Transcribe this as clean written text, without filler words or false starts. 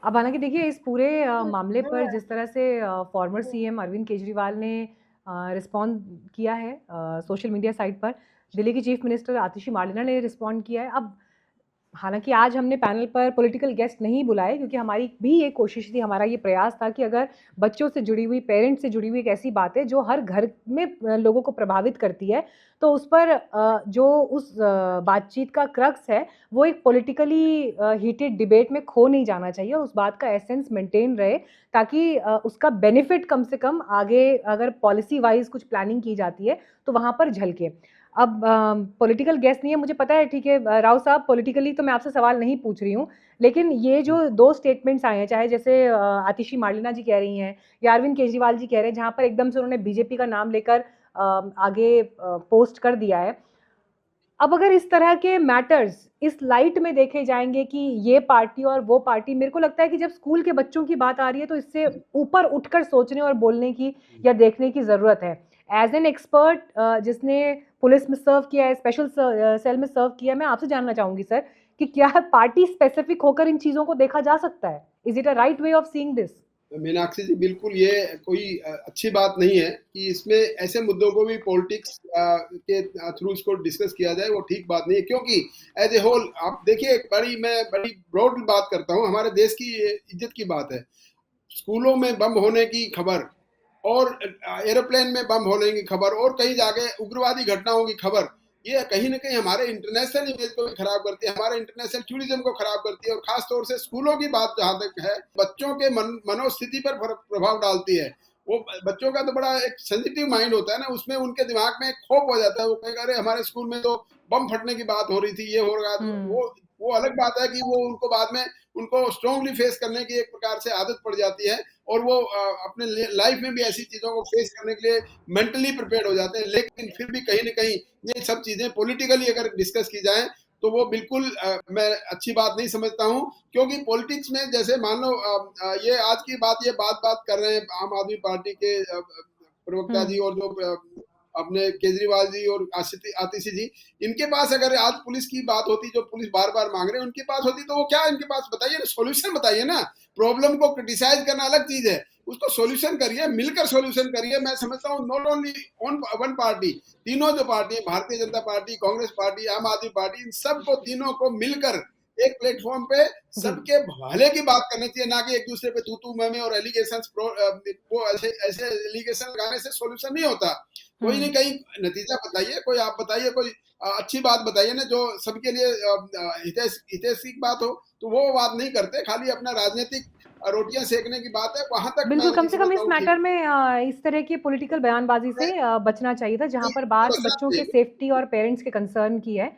अब हालाँकि देखिए इस पूरे मामले पर जिस तरह से फॉर्मर सीएम अरविंद केजरीवाल ने रिस्पॉन्ड किया है सोशल मीडिया साइट पर, दिल्ली की चीफ मिनिस्टर आतिशी मार्लेना ने रिस्पॉन्ड किया है। अब हालाँकि आज हमने पैनल पर पॉलिटिकल गेस्ट नहीं बुलाए क्योंकि हमारी भी ये कोशिश थी, हमारा ये प्रयास था कि अगर बच्चों से जुड़ी हुई, पेरेंट्स से जुड़ी हुई एक ऐसी बात है जो हर घर में लोगों को प्रभावित करती है, तो उस पर जो उस बातचीत का क्रक्स है, वो एक पॉलिटिकली हीटेड डिबेट में खो नहीं जाना चाहिए और उस बात का एसेंस मेंटेन रहे ताकि उसका बेनिफिट कम से कम आगे अगर पॉलिसी वाइज़ कुछ प्लानिंग की जाती है, तो वहाँ पर झलके। अब पॉलिटिकल गेस नहीं है, मुझे पता है ठीक है राव साहब पॉलिटिकली तो मैं आपसे सवाल नहीं पूछ रही हूँ, लेकिन ये जो 2 स्टेटमेंट्स आए हैं, चाहे जैसे आतिशी मार्लेना जी कह रही हैं या अरविंद केजरीवाल जी कह रहे हैं, जहाँ पर एकदम से उन्होंने बीजेपी का नाम लेकर आगे पोस्ट कर दिया है। अब अगर इस तरह के मैटर्स इस लाइट में देखे जाएँगे कि ये पार्टी और वो पार्टी, मेरे को लगता है कि जब स्कूल के बच्चों की बात आ रही है, तो इससे ऊपर उठकर सोचने और बोलने की या देखने की ज़रूरत है। एज़ एन एक्सपर्ट जिसने पुलिस में सर्व किया है, स्पेशल सेल में सर्व किया है, मैं आपसे जानना चाहूँगी सर कि क्या पार्टी स्पेसिफिक होकर इन चीज़ों को देखा जा सकता है? Is it a right way of seeing this? Meenakshi ji, बिल्कुल ये कोई अच्छी बात नहीं है कि इसमें ऐसे मुद्दों को भी पॉलिटिक्स के थ्रू इसको डिस्कस किया जाए, वो ठीक बात नहीं है क्योंकि एज ए होल आप देखिए, मैं बड़ी ब्रॉड बात करता हूँ, हमारे देश की इज्जत की बात है। स्कूलों में बम होने की खबर और एरोप्लेन में बम होने की खबर और कहीं जाके उग्रवादी घटनाओं की खबर, ये कहीं न कहीं हमारे इंटरनेशनल इमेज को भी खराब करती है, हमारे इंटरनेशनल टूरिज्म को खराब करती है और खास तौर से स्कूलों की बात जहाँ तक है, बच्चों के मनोस्थिति पर प्रभाव डालती है। वो बच्चों का तो बड़ा एक सेंसिटिव माइंड होता है ना, उसमें उनके दिमाग में एक खौफ हो जाता है, वो कहेगा अरे हमारे स्कूल में तो बम फटने की बात हो रही थी, ये हो रहा था। हुँ। वो अलग बात है कि वो उनको बाद में उनको स्ट्रांगली फेस करने की एक प्रकार से आदत पड़ जाती है और वो अपने लाइफ में भी ऐसी चीज़ों को फेस करने के लिए मेंटली प्रिपेयर्ड हो जाते हैं। लेकिन फिर भी कहीं न कहीं ये सब चीज़ें पॉलिटिकली अगर डिस्कस की जाएँ, तो वो बिल्कुल मैं अच्छी बात नहीं समझता हूँ क्योंकि पॉलिटिक्स में जैसे मान लो ये आज की बात ये बात कर रहे हैं आम आदमी पार्टी के प्रवक्ता हुँ। जी और जो अपने केजरीवाल जी और आतिशी जी, इनके पास अगर आज पुलिस की बात होती, जो पुलिस बार-बार माँग रहे हैं, उनके पास होती तो वो क्या इनके पास बताइए ना, सॉल्यूशन बताइए ना। प्रॉब्लम को क्रिटिसाइज़ करना अलग चीज़ है, उसको सॉल्यूशन करिए, मिलकर सॉल्यूशन करिए। मैं समझता हूँ not only on one party, तीनों जो पार्टी है, भारतीय जनता पार्टी, कांग्रेस पार्टी, आम आदमी पार्टी, इन सबको तीनों को मिलकर एक प्लेटफ़ॉर्म पे जी। सबके भले की बात करनी चाहिए, ना कि एक-दूसरे पे तू-तू, मैं-मैं और एलिगेशंस वो ऐसे ऐसे एलिगेशन लगाने से सॉल्यूशन नहीं होता। कोई हुँ। नहीं कहीं नतीजा बताइए, कोई आप बताइए, कोई अच्छी बात बताइए ना जो सबके लिए हितैषी बात हो, तो वो बात नहीं करते, खाली अपना राजनीतिक रोटियाँ सेकने की बात है, वहाँ तक मैं बिल्कुल, कम नहीं से कम समझता इस हूँ ठीक मैटर में इस तरह की पॉलिटिकल बयानबाज़ी है। से बचना चाहिए था, जहाँ नहीं, पर बात थोड़ा-सा बच्चों के जी, सेफ्टी और पेरेंट्स के कंसर्न की है।